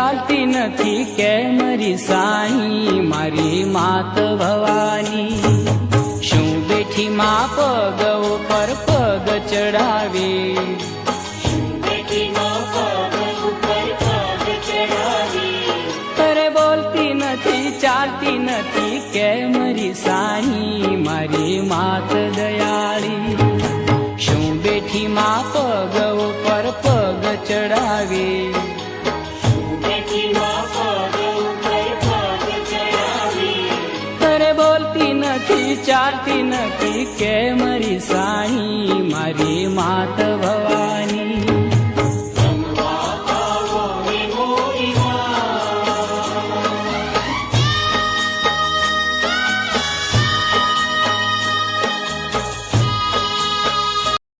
ચાલતી નથી કે મારી સાઈ મારી માત ભવાની શું બેઠી માં પગ ઉપર પગ ચડાવી અરે બોલતી નથી ચાલતી નથી કે મારી સાઈ મારી માત દયાળી શું બેઠી માં પગ